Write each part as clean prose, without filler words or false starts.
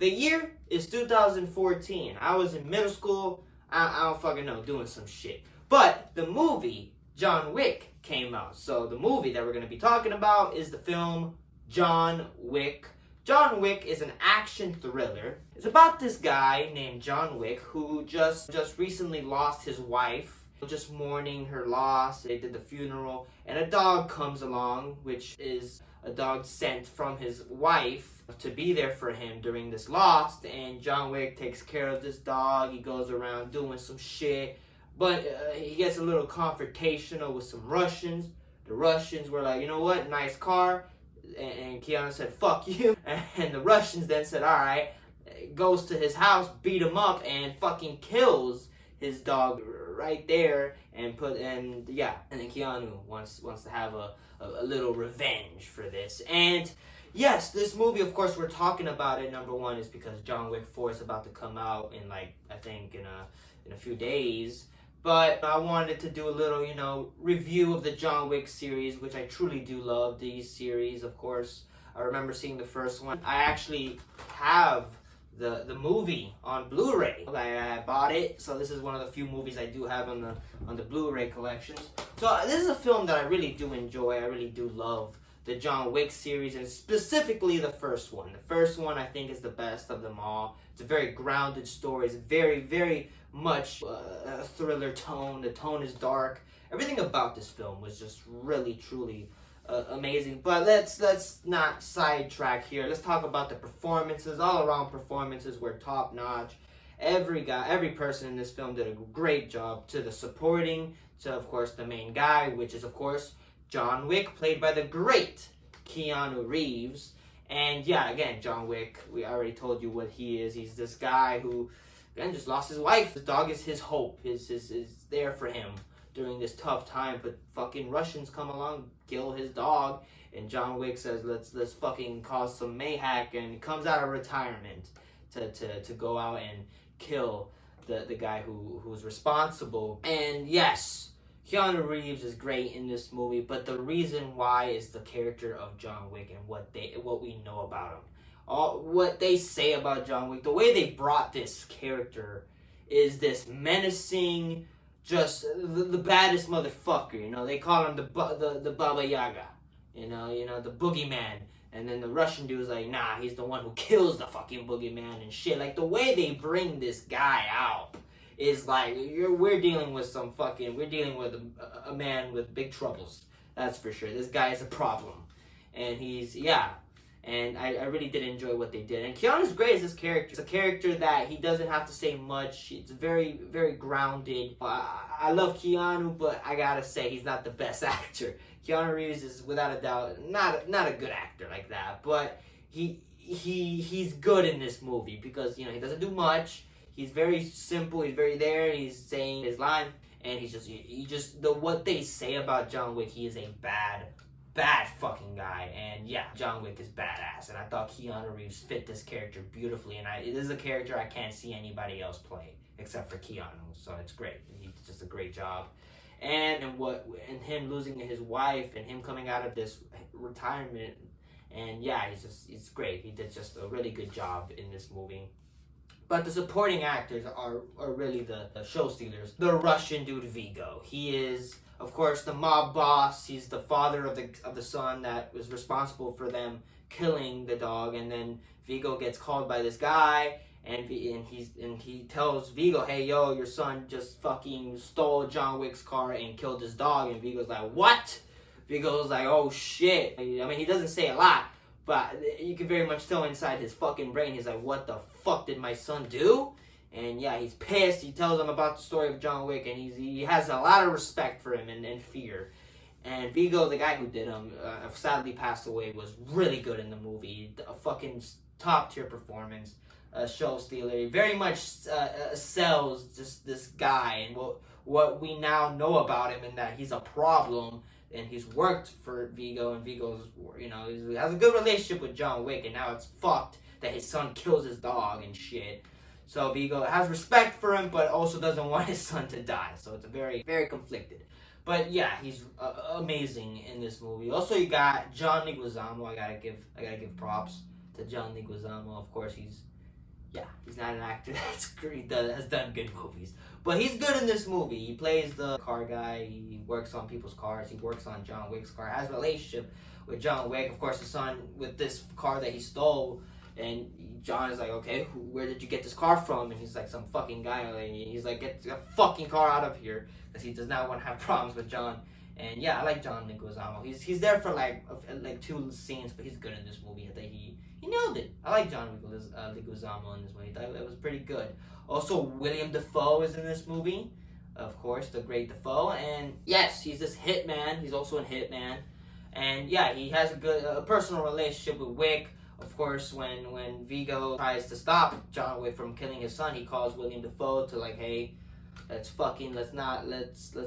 The year is 2014. I was in middle school. I don't fucking know, doing some shit. But the movie John Wick came out. So the movie that we're going to be talking about is the film John Wick. John Wick is an action thriller. It's about this guy named John Wick who just recently lost his wife. Just mourning her loss. They did the funeral, and a dog comes along, which is a dog sent from his wife to be there for him during this loss. And John Wick takes care of this dog. He goes around doing some shit, but he gets a little confrontational with some Russians. The Russians were like, you know what, nice car. And Keanu said, fuck you. And the Russians then said, alright, goes to his house, beat him up, and fucking kills his dog right there. And then Keanu wants to have a little revenge for this. And yes, this movie, of course, we're talking about it. Number one is because John Wick 4 is about to come out in I think in a few days. But I wanted to do a little, review of the John Wick series, which I truly do love these series, of course. I remember seeing the first one. I actually have the movie on Blu-ray. I bought it, so this is one of the few movies I do have on the Blu-ray collections. So this is a film that I really do enjoy. I really do love the John Wick series, and specifically the first one. The first one I think is the best of them all. It's a very grounded story. It's very, very much a thriller tone. The tone is dark. Everything about this film was just really, truly amazing. But let's not sidetrack here. Let's talk about the performances. All around performances were top notch. Every person in this film did a great job. To the supporting, to of course the main guy, which is of course John Wick, played by the great Keanu Reeves. And yeah, again, John Wick, we already told you what he is. He's this guy who, again, just lost his wife. His dog is his hope, is there for him during this tough time. But fucking Russians come along, kill his dog, and John Wick says, let's fucking cause some mayhem, and he comes out of retirement to go out and kill the guy who's responsible. And yes, Keanu Reeves is great in this movie, but the reason why is the character of John Wick and what we know about him. What they say about John Wick, the way they brought this character is this menacing, just the baddest motherfucker. They call him the BABAYAGA, the boogeyman. And then the Russian dude's like, nah, he's the one who kills the fucking boogeyman and shit. Like, the way they bring this guy out is like, we're dealing with a man with big troubles. That's for sure. This guy is a problem. And and I really did enjoy what they did. And Keanu's great as this character. It's a character that he doesn't have to say much. It's very, very grounded. I love Keanu, but I gotta say, he's not the best actor. Keanu Reeves is, without a doubt, not a good actor like that. But he's good in this movie because, he doesn't do much. He's very simple. He's very there. He's saying his line, and what they say about John Wick, he is a bad fucking guy. And yeah, John Wick is badass, and I thought Keanu Reeves fit this character beautifully. And it is a character I can't see anybody else play except for Keanu. So it's great. He did just a great job. And him losing his wife and him coming out of this retirement, and yeah, he's great. He did just a really good job in this movie. But the supporting actors are really the show stealers. The Russian dude Vigo. He is, of course, the mob boss. He's the father of the son that was responsible for them killing the dog. And then Vigo gets called by this guy, and he tells Vigo, hey, yo, your son just fucking stole John Wick's car and killed his dog. And Vigo's like, what? Vigo's like, oh shit. I mean, he doesn't say a lot, but you can very much tell inside his fucking brain, he's like, what the fuck did my son do? And yeah, he's pissed. He tells him about the story of John Wick, and he has a lot of respect for him and fear. And Vigo, the guy who did him, sadly passed away, was really good in the movie. A fucking top-tier performance. A show stealer. He very much sells just this guy and what we now know about him, and that he's a problem. And he's worked for Vigo, and Vigo's, he has a good relationship with John Wick, and now it's fucked that his son kills his dog and shit. So Vigo has respect for him, but also doesn't want his son to die. So it's a very, very conflicted. But yeah, he's amazing in this movie. Also, you got John Leguizamo. I gotta give props to John Leguizamo. Of course, yeah, he's not an actor that's great, that has done good movies. But he's good in this movie. He plays the car guy. He works on people's cars. He works on John Wick's car. Has a relationship with John Wick. Of course, his son with this car that he stole. And John is like, okay, where did you get this car from? And he's like, some fucking guy. And he's like, get the fucking car out of here. Because he does not want to have problems with John. And yeah, I like John Leguizamo. He's there for like 2 scenes, but he's good in this movie. I think he nailed it. I like John Leguizamo in this movie. I thought it was pretty good. Also, William Dafoe is in this movie. Of course, the great Dafoe. And yes, he's this hitman. He's also in Hitman. And yeah, he has a personal relationship with Wick. Of course, when Vigo tries to stop John Wick from killing his son, he calls William Dafoe to like, hey, let's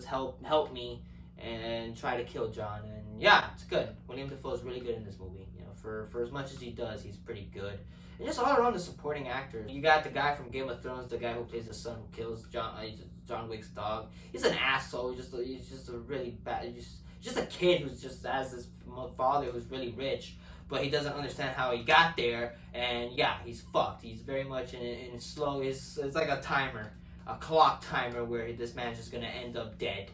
help me and try to kill John. And yeah, it's good. William Dafoe is really good in this movie. You know, for as much as he does, he's pretty good. And just all around the supporting actors. You got the guy from Game of Thrones, the guy who plays the son who kills John Wick's dog. He's an asshole. He's just a really bad. Just a kid who's just has this father who's really rich, but he doesn't understand how he got there. And yeah, he's fucked. He's very much in slow. It's like a timer, a clock timer, where this man's just gonna end up dead.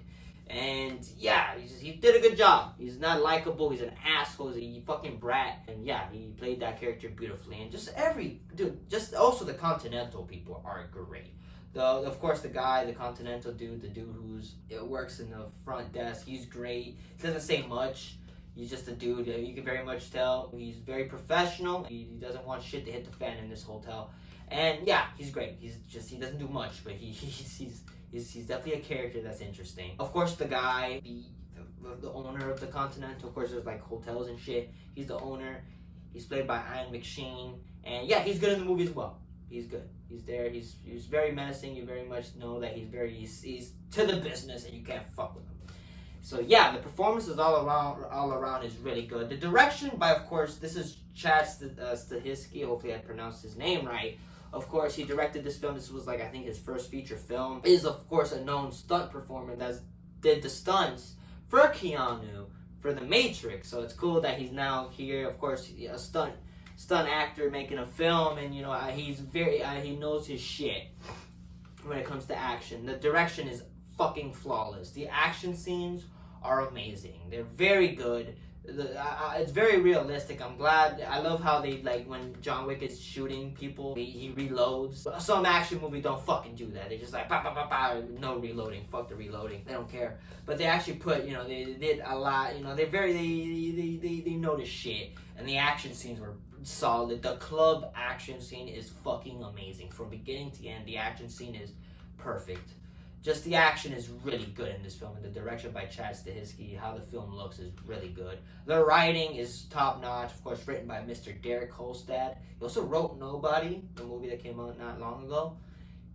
And yeah, he did a good job. He's not likable. He's an asshole. He's a fucking brat. And yeah, he played that character beautifully. And just also the Continental people are great. Of course, the Continental dude, the dude who's works in the front desk, he's great. He doesn't say much. He's just a dude. You can very much tell he's very professional. He doesn't want shit to hit the fan in this hotel. And yeah, he's great. He doesn't do much, but he's definitely a character that's interesting. Of course, the guy, the owner of the Continental, of course, there's like hotels and shit. He's the owner. He's played by Ian McShane. And yeah, he's good in the movie as well. He's good. He's there. He's very menacing. You very much know that he's to the business and you can't fuck with him. So yeah, the performances all around is really good. The direction by, of course, this is Chad Stahelski. Hopefully I pronounced his name right. Of course, he directed this film. This was like, I think, his first feature film. Is of course a known stunt performer that did the stunts for Keanu for The Matrix. So it's cool that he's now here. Of course, a stunt actor making a film, and you know he knows his shit when it comes to action. The direction is fucking flawless. The action scenes are amazing. They're very good. It's very realistic. I love how they, like, when John Wick is shooting people, he reloads. Some action movie don't fucking do that. They just like, bah, bah, bah, bah, no reloading. Fuck the reloading. They don't care. But they actually put, you know, they did a lot. You know, they know the shit. And the action scenes were solid. The club action scene is fucking amazing. From beginning to end, the action scene is perfect. Just the action is really good in this film, and the direction by Chad Stahelski, how the film looks, is really good. The writing is top notch, of course, written by Mr. Derek Kolstad. He also wrote Nobody, the movie that came out not long ago.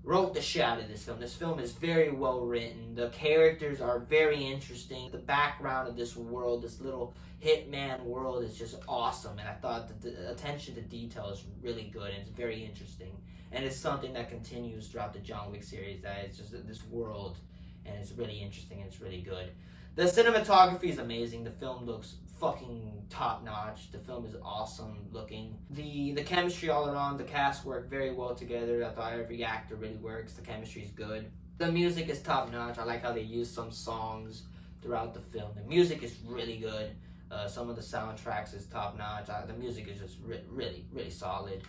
Wrote the shit out of this film. This film is very well written. The characters are very interesting. The background of this world, this little hitman world, is just awesome. And I thought that the attention to detail is really good, and it's very interesting. And it's something that continues throughout the John Wick series, that it's just this world, and it's really interesting, and it's really good. The cinematography is amazing. The film looks fucking top notch. The film is awesome looking. The chemistry all around, the cast work very well together. I thought every actor really works. The chemistry is good. The music is top notch. I like how they use some songs throughout the film. The music is really good. Some of the soundtracks is top notch. The music is just really solid.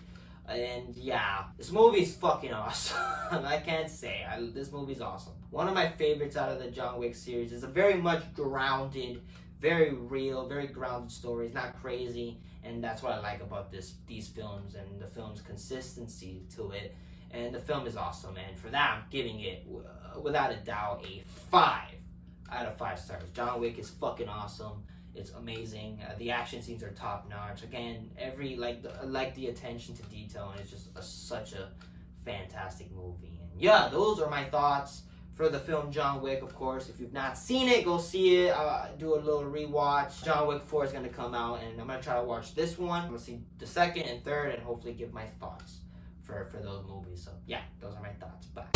And yeah, this movie's fucking awesome. I can't say. This movie's awesome. One of my favorites out of the John Wick series. Is a very much grounded, very real, very grounded story. It's not crazy, and that's what I like about these films, and the film's consistency to it. And the film is awesome, and for that, I'm giving it, without a doubt, a 5 out of 5 stars. John Wick is fucking awesome. It's amazing. The action scenes are top notch. Again, the attention to detail, and it's just such a fantastic movie. And yeah, those are my thoughts for the film John Wick. Of course, if you've not seen it, go see it. Do a little rewatch. John Wick 4 is gonna come out, and I'm gonna try to watch this one. I'm gonna see the second and third, and hopefully give my thoughts for those movies. So yeah, those are my thoughts. Bye.